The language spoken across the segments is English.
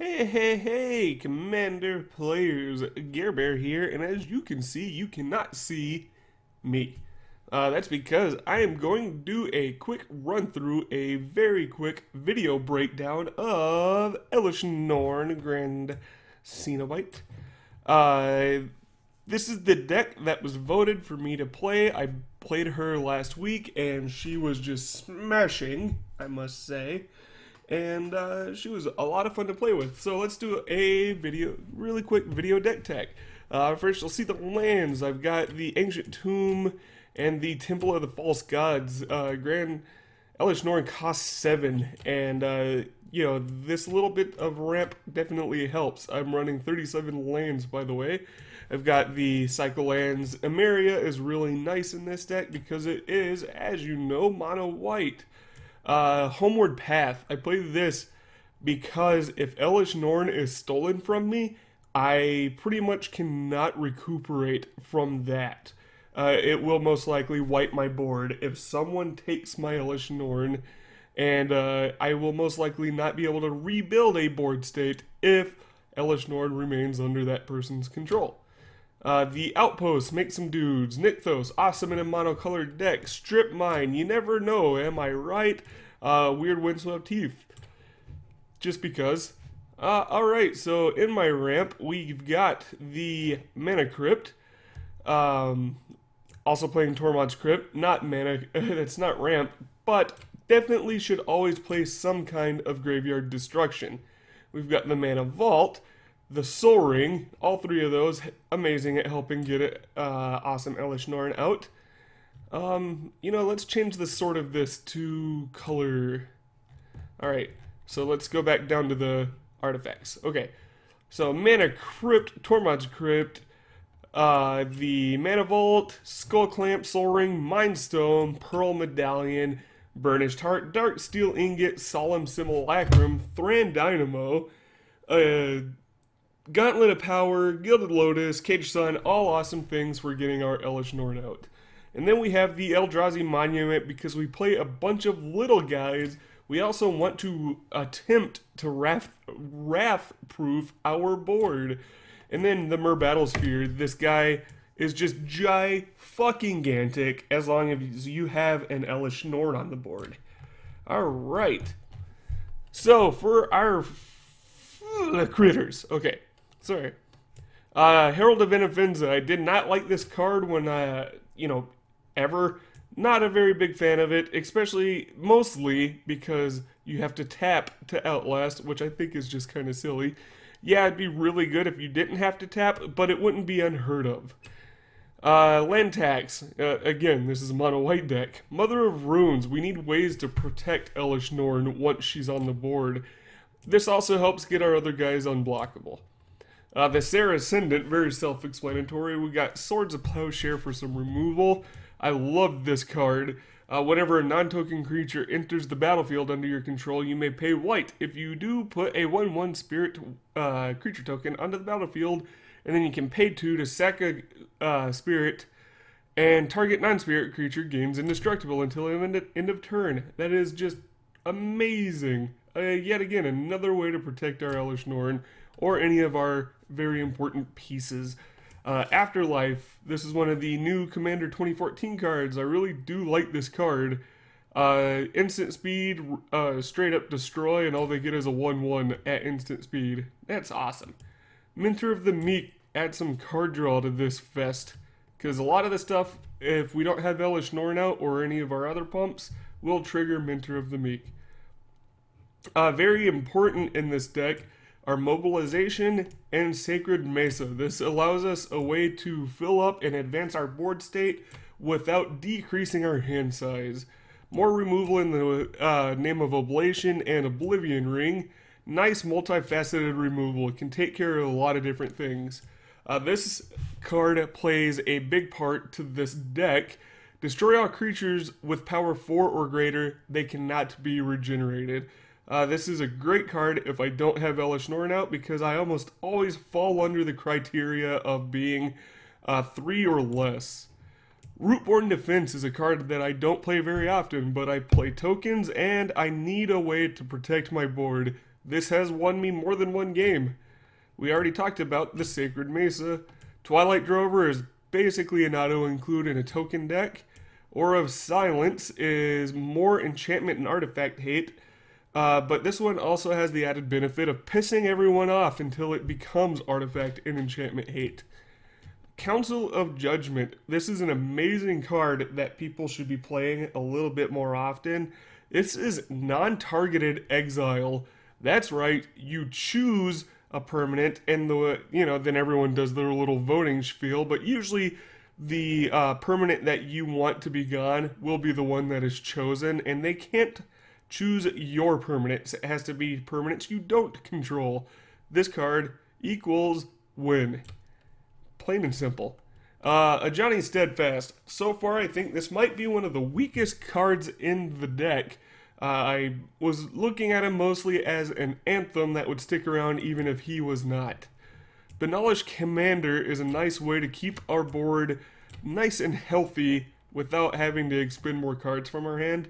Hey, Commander players, Gear Bear here, and as you can see, you cannot see me. That's because I am going to do a quick run through, a very quick video breakdown of Elesh Norn Grand Cenobite. This is the deck that was voted for me to play. I played her last week, and she was just smashing, I must say. And she was a lot of fun to play with. So let's do a really quick video deck tech. First, you'll see the lands. I've got the Ancient Tomb and the Temple of the False Gods. Grand Elesh Norn costs 7, and you know, this little bit of ramp definitely helps. I'm running 37 lands, by the way. I've got the Cycle lands. Emeria is really nice in this deck because it is, as you know, mono white. Homeward Path. I play this because if Elesh Norn is stolen from me, I pretty much cannot recuperate from that. It will most likely wipe my board if someone takes my Elesh Norn, and I will most likely not be able to rebuild a board state if Elesh Norn remains under that person's control. The Outpost, Make Some Dudes, Nykthos, awesome in a monocolored deck, Strip Mine, you never know, am I right? Weird Windswept Teeth, just because. Alright, so in my ramp, we've got the Mana Crypt, also playing Tormod's Crypt, not Mana, that's not ramp, but definitely should always play some kind of Graveyard Destruction. We've got the Mana Vault, the Soul Ring, all three of those amazing at helping get it, awesome Elesh Norn out. You know, let's change the sort of this to color. Alright, so let's go back down to the artifacts. Okay, so Mana Crypt, Tormod's Crypt, the Mana Vault, Skull Clamp, Soul Ring, Mind Stone, Pearl Medallion, Burnished Heart, Dark Steel Ingot, Solemn Simulacrum, Thran Dynamo, Gauntlet of Power, Gilded Lotus, Cage Sun, all awesome things for getting our Elesh Norn out. And then we have the Eldrazi Monument because we play a bunch of little guys. We also want to attempt to wrath-proof our board. And then the Mer Battlesphere. This guy is just fucking-gantic as long as you have an Elesh Norn on the board. Alright. So, for our critters. Okay, sorry. Herald of Innovenza. I did not like this card when you know, ever. Not a very big fan of it, mostly because you have to tap to Outlast, which I think is just kind of silly. Yeah, it'd be really good if you didn't have to tap, but it wouldn't be unheard of. Land tax. Again, this is a mono white deck. Mother of Runes. We need ways to protect Elesh Norn once she's on the board. This also helps get our other guys unblockable. The Sarah Ascendant, very self-explanatory. We got Swords of Plowshare for some removal. I love this card. Whenever a non-token creature enters the battlefield under your control, you may pay white. If you do, put a 1/1 spirit creature token onto the battlefield, and then you can pay 2 to sack a spirit, and target non-spirit creature gains indestructible until end of turn. That is just amazing. Yet again, another way to protect our Elesh Norn, or any of our very important pieces. Afterlife, this is one of the new Commander 2014 cards. I really do like this card. Instant speed, straight up destroy, and all they get is a 1/1 at instant speed. That's awesome. Mentor of the Meek, add some card draw to this fest, because a lot of the stuff, if we don't have Elesh Norn out or any of our other pumps, will trigger Mentor of the Meek. Very important in this deck are Mobilization and Sacred Mesa. This allows us a way to fill up and advance our board state without decreasing our hand size. More removal in the name of Oblation and Oblivion Ring. Nice multifaceted removal. It can take care of a lot of different things. This card plays a big part to this deck. Destroy all creatures with power 4 or greater. They cannot be regenerated. This is a great card if I don't have Elesh Norn out, because I almost always fall under the criteria of being 3 or less. Rootborn Defense is a card that I don't play very often, but I play tokens and I need a way to protect my board this has won me more than one game. We already talked about the Sacred Mesa. Twilight Drover is basically an auto-include in a token deck. Aura of Silence is more enchantment and artifact hate, but this one also has the added benefit of pissing everyone off until it becomes artifact and enchantment hate. Council of Judgment. This is an amazing card that people should be playing a little bit more often. This is non-targeted exile. That's right, you choose a permanent, and then everyone does their little voting spiel, but usually the permanent that you want to be gone will be the one that is chosen, and they can't choose your permanents. It has to be permanents you don't control. This card equals win. Plain and simple. A Johnny Steadfast. So far, I think this might be one of the weakest cards in the deck. I was looking at him mostly as an anthem that would stick around even if he was not. Benalish Commander is a nice way to keep our board nice and healthy without having to expend more cards from our hand.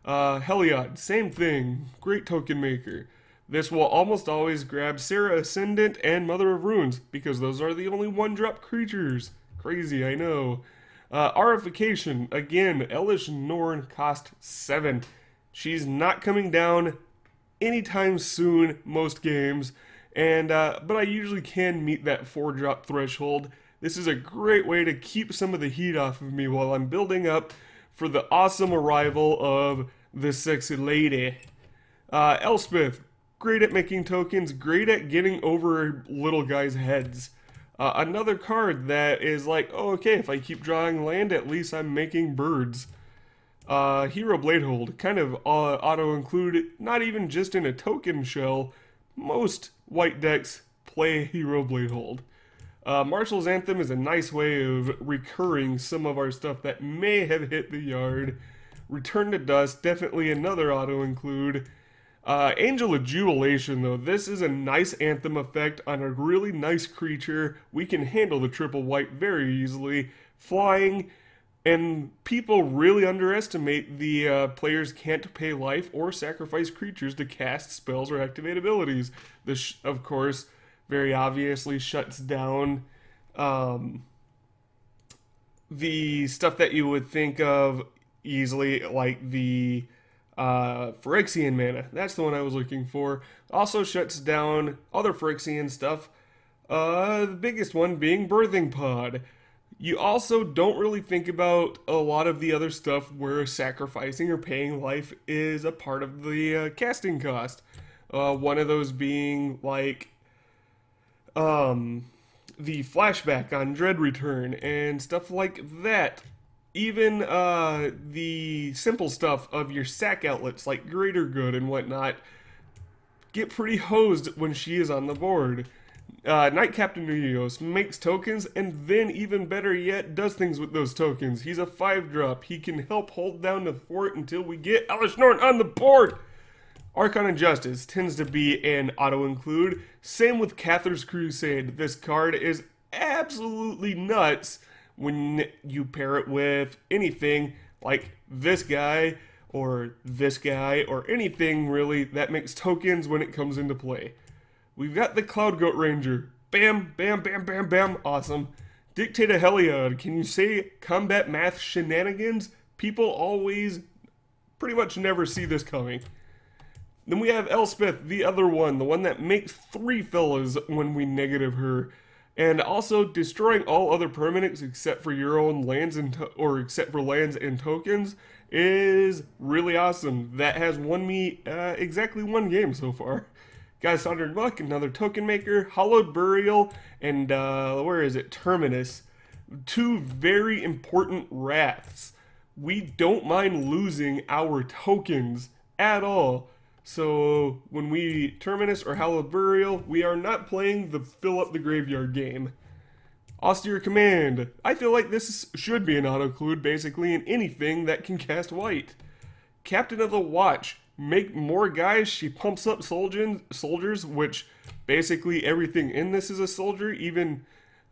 Heliod, same thing. Great token maker. This will almost always grab Sarah Ascendant and Mother of Runes, because those are the only one-drop creatures. Crazy, I know. Arification, again, Elesh Norn cost 7. She's not coming down anytime soon, most games, and but I usually can meet that 4-drop threshold. This is a great way to keep some of the heat off of me while I'm building up for the awesome arrival of the sexy lady. Elspeth. Great at making tokens, great at getting over little guys' heads. Another card that is like, oh, okay, if I keep drawing land, at least I'm making birds. Hero Bladehold, kind of auto-include, not even just in a token shell. Most white decks play Hero Bladehold. Marshall's Anthem is a nice way of recurring some of our stuff that may have hit the yard. Return to Dust, definitely another auto-include. Angel of Jubilation, though, this is a nice anthem effect on a really nice creature. We can handle the triple white very easily. Flying, and people really underestimate the players can't pay life or sacrifice creatures to cast spells or activate abilities. This, of course, very obviously shuts down the stuff that you would think of easily, like the Phyrexian mana. That's the one I was looking for. Also shuts down other Phyrexian stuff. The biggest one being Birthing Pod. You also don't really think about a lot of the other stuff where sacrificing or paying life is a part of the casting cost. One of those being like the flashback on Dread Return and stuff like that. Even the simple stuff of your sack outlets like Greater Good and whatnot get pretty hosed when she is on the board. Knight Captain Urios makes tokens, and then even better yet, does things with those tokens. He's a 5-drop. He can help hold down the fort until we get Elesh Norn on the board. Archon of Justice tends to be an auto-include. Same with Cathar's Crusade. This card is absolutely nuts when you pair it with anything like this guy or anything really that makes tokens when it comes into play. We've got the Cloud Goat Ranger. Bam, bam, bam, bam, bam. Awesome. Dictator Heliod. Can you say combat math shenanigans? People always pretty much never see this coming. Then we have Elspeth, the other one, the one that makes 3 fellas when we negative her. And also destroying all other permanents except for your own lands or except for lands and tokens is really awesome. That has won me exactly 1 game so far. Guys, Sondered Muck, another token maker, Hallowed Burial, and where is it? Terminus. 2 very important wraths. We don't mind losing our tokens at all. So when we Terminus or Hallowed Burial, we are not playing the fill up the graveyard game. Austere Command. I feel like this should be an auto-include basically in anything that can cast white. Captain of the Watch. Make more guys. She pumps up soldiers, which basically everything in this is a soldier. Even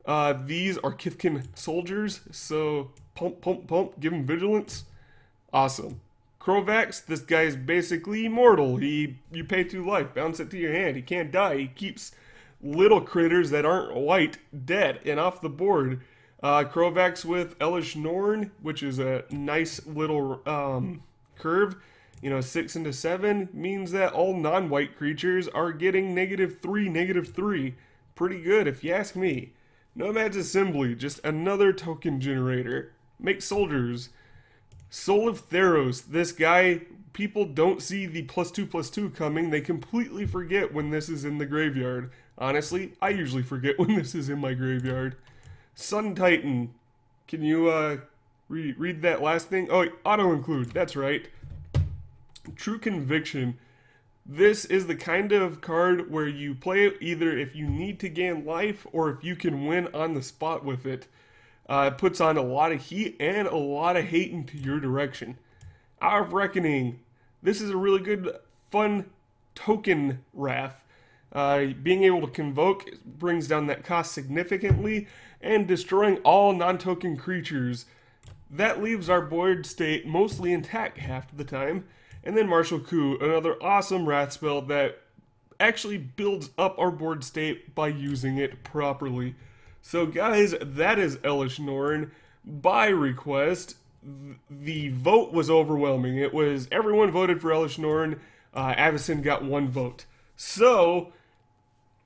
these are Kithkin soldiers. So pump, pump, pump. Give them vigilance. Awesome. Krovax, this guy's basically immortal. You pay 2 life, bounce it to your hand. He can't die. He keeps little critters that aren't white dead and off the board. Krovax with Elesh Norn, which is a nice little curve. 6 into 7 means that all non-white creatures are getting -3, -3. Pretty good if you ask me. Nomad's Assembly, just another token generator. Make soldiers. Soul of Theros, this guy, people don't see the +2/+2 coming. They completely forget when this is in the graveyard. Honestly, I usually forget when this is in my graveyard. Sun Titan, can you read that last thing? Oh, auto-include, that's right. True Conviction. This is the kind of card where you play it either if you need to gain life or if you can win on the spot with it. It puts on a lot of heat and a lot of hate into your direction. Hour of Reckoning. This is a really good, fun token wrath. Being able to convoke brings down that cost significantly, and destroying all non-token creatures. That leaves our board state mostly intact half the time. And then Martial Coup, another awesome wrath spell that actually builds up our board state by using it properly. So guys, that is Elesh Norn by request. The vote was overwhelming. It was everyone voted for Elesh Norn. Avacyn got 1 vote. So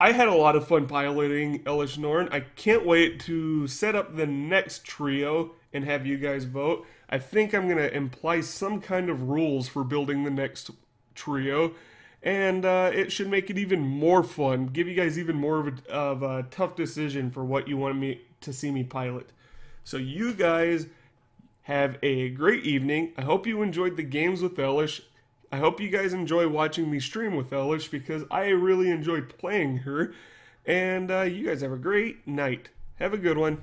I had a lot of fun piloting Elesh Norn. I can't wait to set up the next trio and have you guys vote. I think I'm going to imply some kind of rules for building the next trio, and it should make it even more fun, give you guys even more of a tough decision for what you want me to see me pilot. So you guys have a great evening. I hope you enjoyed the games with Elesh. I hope you guys enjoy watching me stream with Elesh because I really enjoyed playing her, and you guys have a great night. Have a good one.